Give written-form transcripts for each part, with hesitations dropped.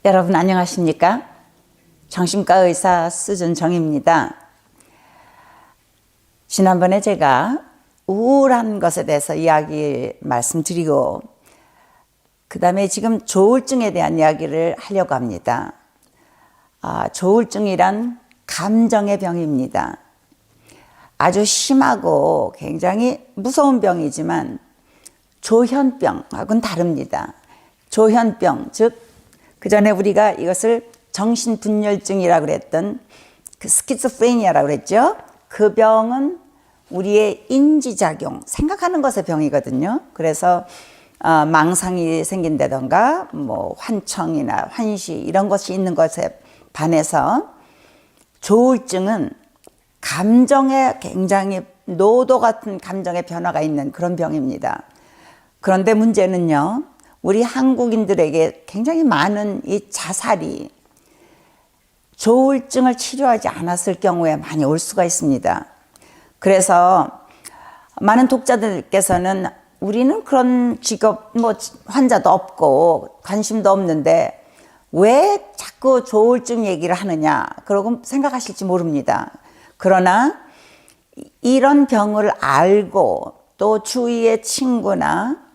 여러분 안녕하십니까? 정신과 의사 수준정입니다. 지난번에 제가 우울한 것에 대해서 말씀드리고 그 다음에 지금 조울증에 대한 이야기를 하려고 합니다. 조울증이란 감정의 병입니다. 아주 심하고 굉장히 무서운 병이지만 조현병하고는 다릅니다. 조현병, 즉 그 전에 우리가 이것을 정신분열증이라고 그랬던 그 스키즈프레니아라고 그랬죠. 그 병은 우리의 인지작용, 생각하는 것의 병이거든요. 그래서 망상이 생긴다던가 뭐 환청이나 환시 이런 것이 있는 것에 반해서 조울증은 감정에 굉장히 노도 같은 감정의 변화가 있는 그런 병입니다. 그런데 문제는요, 우리 한국인들에게 굉장히 많은 이 자살이 조울증을 치료하지 않았을 경우에 많이 올 수가 있습니다. 그래서 많은 독자들께서는 우리는 그런 직업, 환자도 없고 관심도 없는데 왜 자꾸 조울증 얘기를 하느냐, 그러고 생각하실지 모릅니다. 그러나 이런 병을 알고 또 주위의 친구나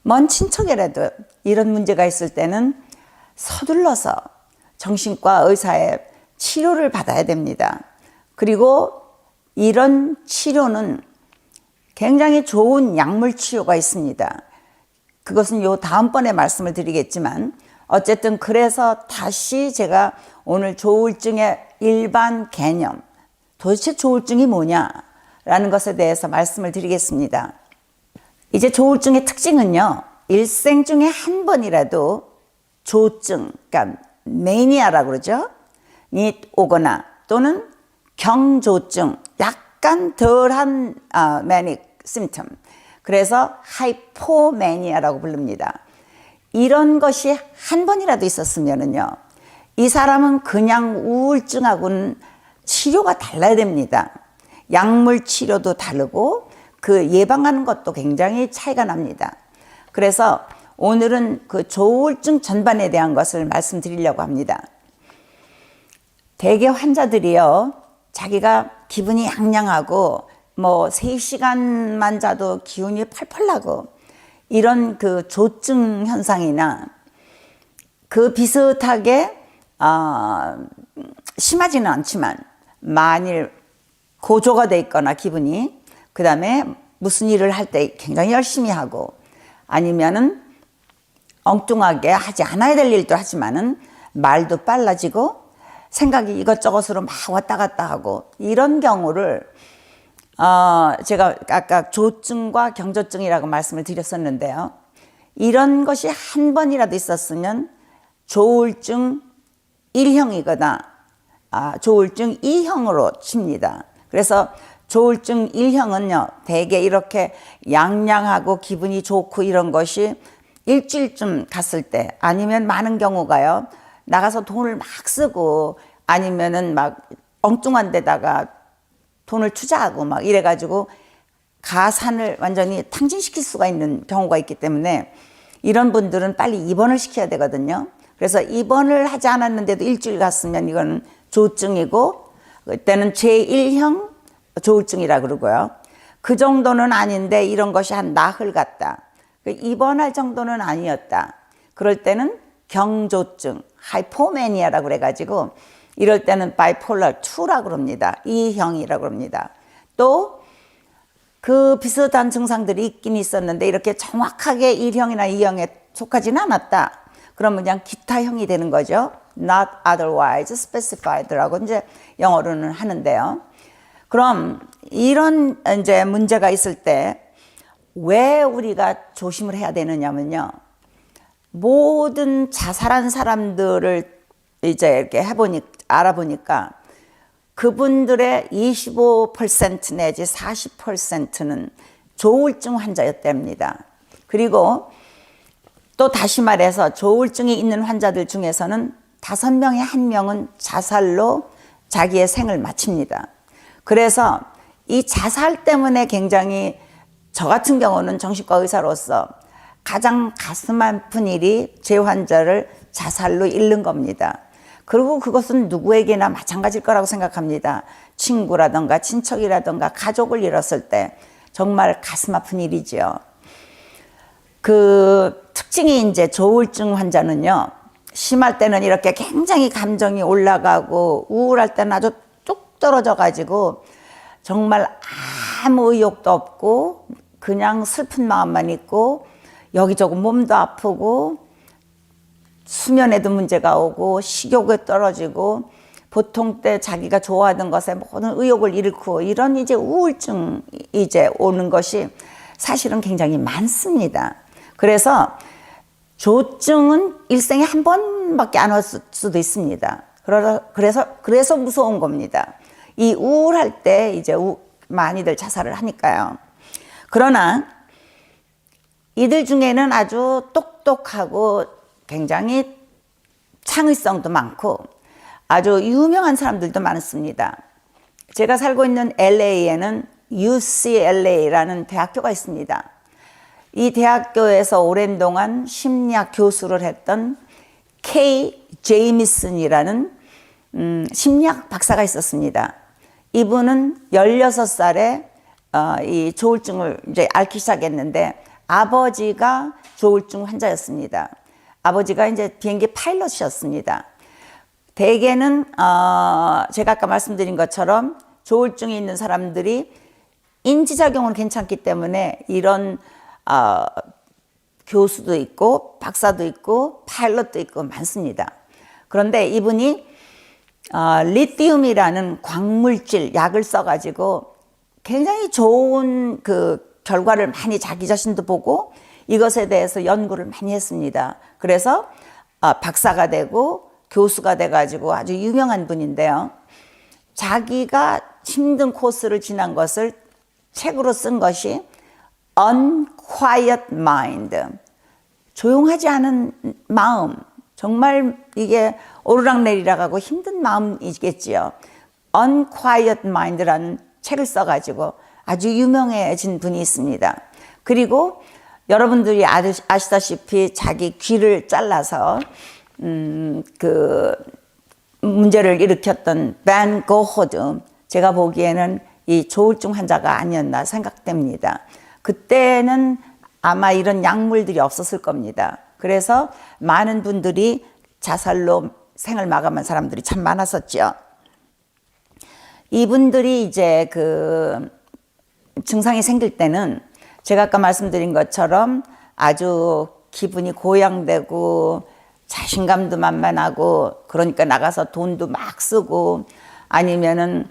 먼 친척이라도 이런 문제가 있을 때는 서둘러서 정신과 의사의 치료를 받아야 됩니다. 그리고 이런 치료는 굉장히 좋은 약물 치료가 있습니다. 그것은 다음번에 말씀을 드리겠지만 어쨌든 그래서 다시 제가 오늘 조울증의 일반 개념, 도대체 조울증이 뭐냐라는 것에 대해서 말씀을 드리겠습니다. 이제 조울증의 특징은요, 일생 중에 한 번이라도 조증, 그러니까 매니아라고 그러죠, 이 오거나 또는 경조증, 약간 덜한 매닉 심텀, 그래서 하이포매니아라고 부릅니다. 이런 것이 한 번이라도 있었으면은요, 이 사람은 그냥 우울증하고는 치료가 달라야 됩니다. 약물 치료도 다르고 그 예방하는 것도 굉장히 차이가 납니다. 그래서 오늘은 그 조울증 전반에 대한 것을 말씀드리려고 합니다. 대개 환자들이요, 자기가 기분이 양양하고 3시간만 자도 기운이 펄펄 나고 이런 그 조증 현상이나 그 비슷하게 심하지는 않지만 만일 고조가 돼 있거나 기분이, 그 다음에 무슨 일을 할 때 굉장히 열심히 하고 아니면은 엉뚱하게 하지 않아야 될 일도 하지만은 말도 빨라지고 생각이 이것저것으로 막 왔다 갔다 하고 이런 경우를 제가 아까 조증과 경조증이라고 말씀을 드렸었는데요. 이런 것이 한 번이라도 있었으면 조울증 1형이거나 조울증 2형으로 칩니다. 그래서 조울증 1형은요, 대개 이렇게 양양하고 기분이 좋고 이런 것이 일주일쯤 갔을 때, 아니면 많은 경우가요, 나가서 돈을 막 쓰고 아니면은 막 엉뚱한 데다가 돈을 투자하고 막 이래가지고 가산을 완전히 탕진시킬 수가 있는 경우가 있기 때문에 이런 분들은 빨리 입원을 시켜야 되거든요. 그래서 입원을 하지 않았는데도 일주일 갔으면 이건 조증이고, 그때는 제1형 조울증이라고 그러고요. 그 정도는 아닌데 이런 것이 한 나흘 갔다, 입원할 정도는 아니었다, 그럴 때는 경조증, 하이포매니아라고 그래가지고 이럴 때는 바이폴러 2라고 그럽니다. 2형이라고 그럽니다. 또 그 비슷한 증상들이 있긴 있었는데 이렇게 정확하게 1형이나 2형에 속하지는 않았다, 그러면 그냥 기타형이 되는 거죠. Not otherwise specified라고 이제 영어로는 하는데요. 그럼 이런 이제 문제가 있을 때 왜 우리가 조심을 해야 되느냐면요, 모든 자살한 사람들을 이제 이렇게 알아보니까 그분들의 25% 내지 40%는 조울증 환자였답니다. 그리고 또 다시 말해서 조울증이 있는 환자들 중에서는 5명에 1명은 자살로 자기의 생을 마칩니다. 그래서 이 자살 때문에 굉장히, 저 같은 경우는 정신과 의사로서 가장 가슴 아픈 일이 제 환자를 자살로 잃는 겁니다. 그리고 그것은 누구에게나 마찬가지일 거라고 생각합니다. 친구라든가 친척이라든가 가족을 잃었을 때 정말 가슴 아픈 일이죠. 그 특징이 이제 조울증 환자는요, 심할 때는 이렇게 굉장히 감정이 올라가고 우울할 때는 아주 뚝 떨어져 가지고 정말 아무 의욕도 없고 그냥 슬픈 마음만 있고 여기저기 몸도 아프고 수면에도 문제가 오고 식욕에 떨어지고 보통 때 자기가 좋아하던 것에 모든 의욕을 잃고 이런 이제 우울증 이제 오는 것이 사실은 굉장히 많습니다. 그래서 조증은 일생에 한 번밖에 안 올 수도 있습니다. 그래서 무서운 겁니다. 이 우울할 때 이제 많이들 자살을 하니까요. 그러나 이들 중에는 아주 똑똑하고 굉장히 창의성도 많고 아주 유명한 사람들도 많습니다. 제가 살고 있는 LA에는 UCLA라는 대학교가 있습니다. 이 대학교에서 오랜 동안 심리학 교수를 했던 K. 제이미슨이라는 심리학 박사가 있었습니다. 이분은 16살에 이 조울증을 이제 앓기 시작했는데 아버지가 조울증 환자였습니다. 아버지가 이제 비행기 파일럿이었습니다. 대개는 제가 아까 말씀드린 것처럼 조울증이 있는 사람들이 인지작용은 괜찮기 때문에 이런 교수도 있고 박사도 있고 파일럿도 있고 많습니다. 그런데 이분이 리튬이라는 광물질 약을 써가지고 굉장히 좋은 그 결과를 많이 자기 자신도 보고 이것에 대해서 연구를 많이 했습니다. 그래서 박사가 되고 교수가 돼가지고 아주 유명한 분인데요. 자기가 힘든 코스를 지난 것을 책으로 쓴 것이 Unquiet Mind, 조용하지 않은 마음, 정말 이게 오르락내리락 하고 힘든 마음이겠지요. Unquiet Mind라는 책을 써가지고 아주 유명해진 분이 있습니다. 그리고 여러분들이 아시다시피 자기 귀를 잘라서 그 문제를 일으켰던 벤 고호드, 제가 보기에는 이 조울증 환자가 아니었나 생각됩니다. 그때는 아마 이런 약물들이 없었을 겁니다. 그래서 많은 분들이 자살로 생을 마감한 사람들이 참 많았었죠. 이분들이 이제 그 증상이 생길 때는 제가 아까 말씀드린 것처럼 아주 기분이 고양되고 자신감도 만만하고 그러니까 나가서 돈도 막 쓰고 아니면은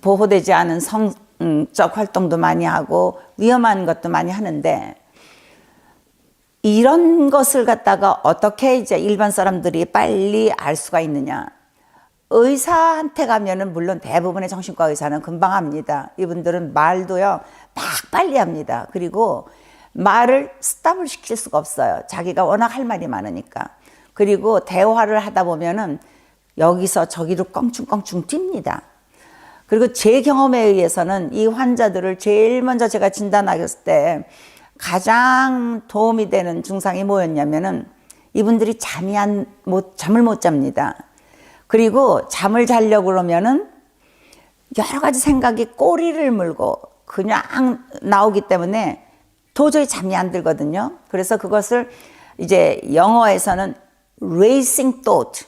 보호되지 않은 성적 활동도 많이 하고 위험한 것도 많이 하는데 이런 것을 갖다가 어떻게 이제 일반 사람들이 빨리 알 수가 있느냐. 의사한테 가면은 물론 대부분의 정신과 의사는 금방 합니다. 이분들은 말도요 막 빨리 합니다. 그리고 말을 스탑을 시킬 수가 없어요. 자기가 워낙 할 말이 많으니까. 그리고 대화를 하다 보면은 여기서 저기로 껑충껑충 뜁니다. 그리고 제 경험에 의해서는 이 환자들을 제일 먼저 제가 진단했을 때 가장 도움이 되는 증상이 뭐였냐면은 이분들이 잠을 못 잡니다. 그리고 잠을 자려고 그러면은 여러 가지 생각이 꼬리를 물고 그냥 나오기 때문에 도저히 잠이 안 들거든요. 그래서 그것을 이제 영어에서는 racing thought,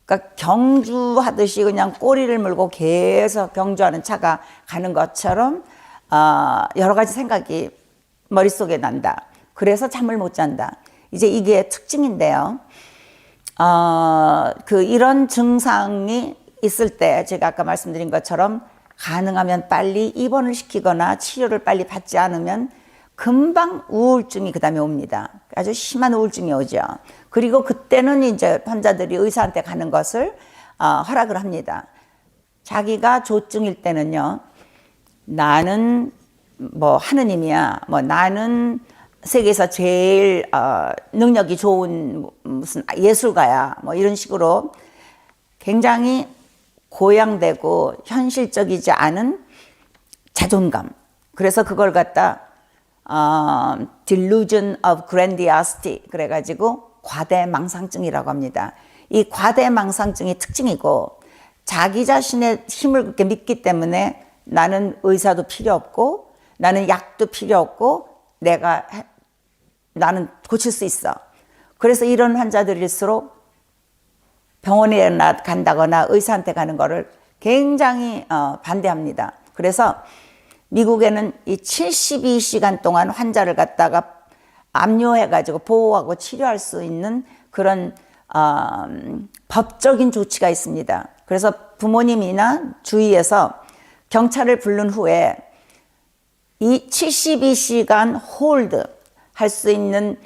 그러니까 경주하듯이 그냥 꼬리를 물고 계속 경주하는 차가 가는 것처럼 여러 가지 생각이 머릿속에 난다. 그래서 잠을 못 잔다. 이제 이게 특징인데요. 이런 증상이 있을 때 제가 아까 말씀드린 것처럼 가능하면 빨리 입원을 시키거나 치료를 빨리 받지 않으면 금방 우울증이 그 다음에 옵니다. 아주 심한 우울증이 오죠. 그리고 그때는 이제 환자들이 의사한테 가는 것을 허락을 합니다. 자기가 조증일 때는요, 나는 뭐 하느님이야, 뭐 나는 세계에서 제일 능력이 좋은 무슨 예술가야, 뭐 이런 식으로 굉장히 고양되고 현실적이지 않은 자존감. 그래서 그걸 갖다 delusion of grandiosity 그래가지고 과대망상증이라고 합니다. 이 과대망상증이 특징이고 자기 자신의 힘을 그렇게 믿기 때문에 나는 의사도 필요 없고 나는 약도 필요 없고 나는 고칠 수 있어. 그래서 이런 환자들일수록 병원에 간다거나 의사한테 가는 거를 굉장히 반대합니다. 그래서 미국에는 이 72시간 동안 환자를 갖다가 압류해가지고 보호하고 치료할 수 있는 그런 법적인 조치가 있습니다. 그래서 부모님이나 주위에서 경찰을 부른 후에 이 72시간 홀드 할 수 있는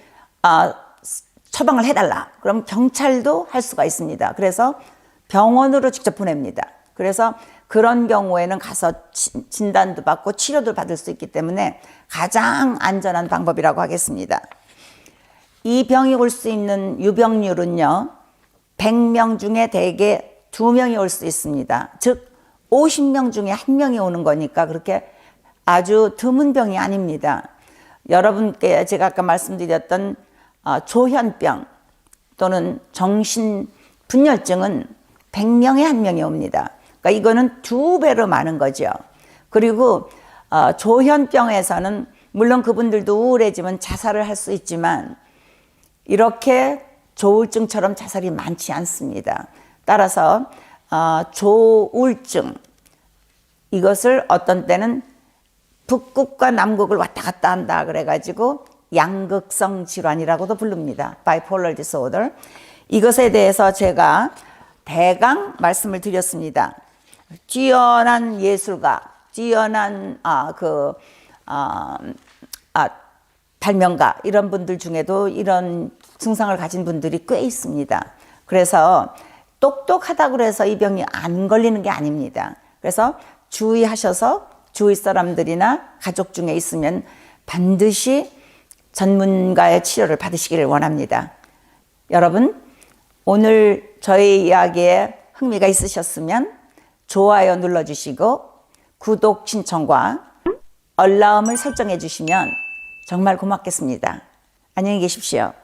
처방을 해달라. 그럼 경찰도 할 수가 있습니다. 그래서 병원으로 직접 보냅니다. 그래서 그런 경우에는 가서 진단도 받고 치료도 받을 수 있기 때문에 가장 안전한 방법이라고 하겠습니다. 이 병이 올 수 있는 유병률은요, 100명 중에 대개 2명이 올 수 있습니다. 즉 50명 중에 1명이 오는 거니까 그렇게 아주 드문 병이 아닙니다. 여러분께 제가 아까 말씀드렸던 조현병 또는 정신분열증은 100명에 1명이 옵니다. 그러니까 이거는 2배로 많은 거죠. 그리고 조현병에서는 물론 그분들도 우울해지면 자살을 할 수 있지만 이렇게 조울증처럼 자살이 많지 않습니다. 따라서 조울증, 이것을 어떤 때는 북극과 남극을 왔다 갔다 한다 그래가지고 양극성 질환이라고도 부릅니다. Bipolar disorder. 이것에 대해서 제가 대강 말씀을 드렸습니다. 뛰어난 예술가, 뛰어난 발명가 이런 분들 중에도 이런 증상을 가진 분들이 꽤 있습니다. 그래서 똑똑하다고 해서 이 병이 안 걸리는 게 아닙니다. 그래서 주의하셔서 주위 사람들이나 가족 중에 있으면 반드시 전문가의 치료를 받으시기를 원합니다. 여러분, 오늘 저희 이야기에 흥미가 있으셨으면 좋아요 눌러주시고 구독 신청과 알람을 설정해 주시면 정말 고맙겠습니다. 안녕히 계십시오.